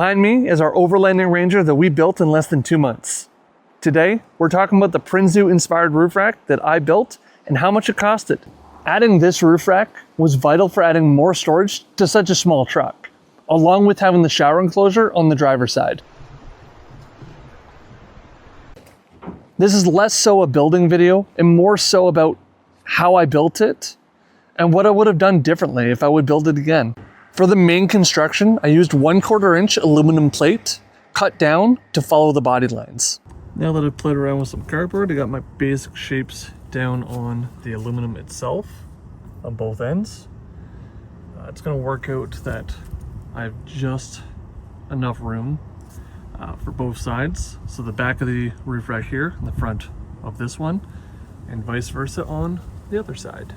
Behind me is our overlanding Ranger that we built in less than 2 months. Today, we're talking about the Prinsu-inspired roof rack that I built and how much it costed. Adding this roof rack was vital for adding more storage to such a small truck, along with having the shower enclosure on the driver's side. This is less so a building video and more so about how I built it and what I would have done differently if I would build it again. For the main construction, I used 1/4 inch aluminum plate cut down to follow the body lines. Now that I've played around with some cardboard, I got my basic shapes down on the aluminum itself on both ends. It's going to work out that I have just enough room for both sides. So the back of the roof rack here and the front of this one, and vice versa on the other side.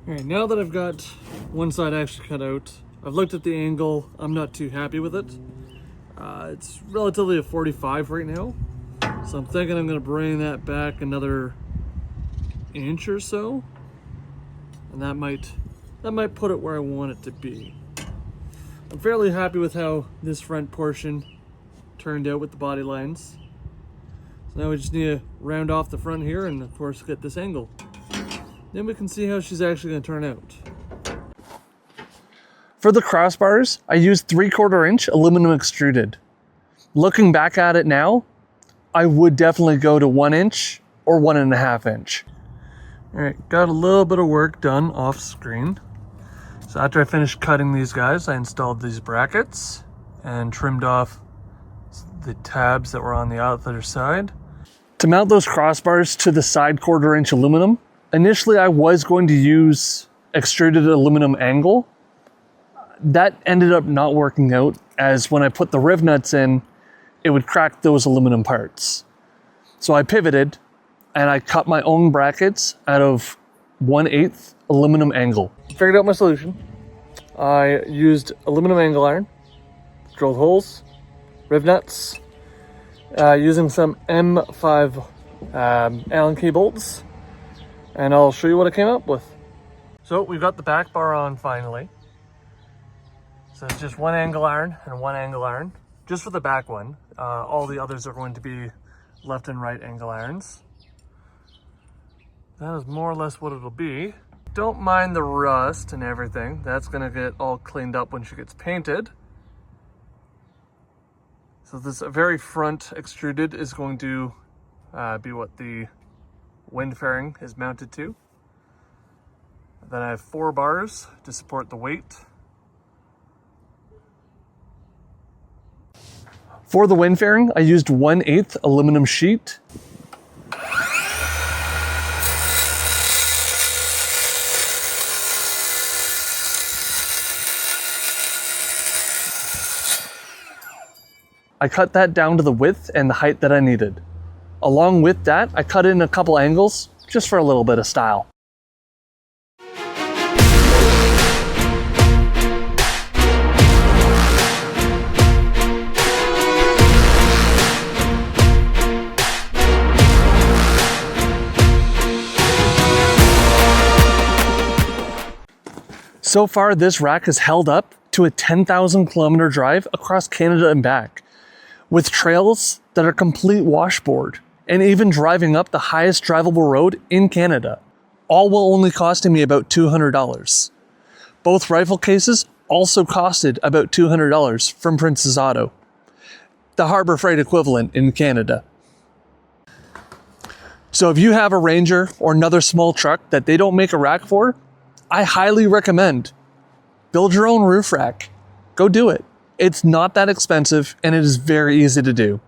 All right, now that I've got one side actually cut out, I've looked at the angle. I'm not too happy with it. It's relatively a 45 right now. So I'm thinking I'm gonna bring that back another inch or so. And that might put it where I want it to be. I'm fairly happy with how this front portion turned out with the body lines. So now we just need to round off the front here and of course get this angle. Then we can see how she's actually going to turn out. For the crossbars, I used 3/4 inch aluminum extruded. Looking back at it now, I would definitely go to 1 inch or 1.5 inch. All right, got a little bit of work done off screen. So after I finished cutting these guys, I installed these brackets and trimmed off the tabs that were on the other side. To mount those crossbars to the side 1/4 inch aluminum, initially I was going to use extruded aluminum angle. That ended up not working out, as when I put the rivnuts in, it would crack those aluminum parts. So I pivoted and I cut my own brackets out of 1/8 aluminum angle. Figured out my solution. I used aluminum angle iron, drilled holes, rivnuts, using some M5 Allen key bolts, and I'll show you what I came up with. So we've got the back bar on finally. So it's just 1 angle iron and 1 angle iron, just for the back one. All the others are going to be left and right angle irons. That is more or less what it'll be. Don't mind the rust and everything. That's gonna get all cleaned up when she gets painted. So this very front extruded is going to be what the wind fairing is mounted to. Then I have 4 bars to support the weight. For the wind fairing, I used 1/8 aluminum sheet. I cut that down to the width and the height that I needed. Along with that, I cut in a couple angles just for a little bit of style. So far, this rack has held up to a 10,000 kilometer drive across Canada and back, with trails that are complete washboard, and even driving up the highest drivable road in Canada, all while only costing me about $200. Both rifle cases also costed about $200 from Prince's Auto, the Harbor Freight equivalent in Canada. So if you have a Ranger or another small truck that they don't make a rack for, I highly recommend build your own roof rack. Go do it. It's not that expensive and it is very easy to do.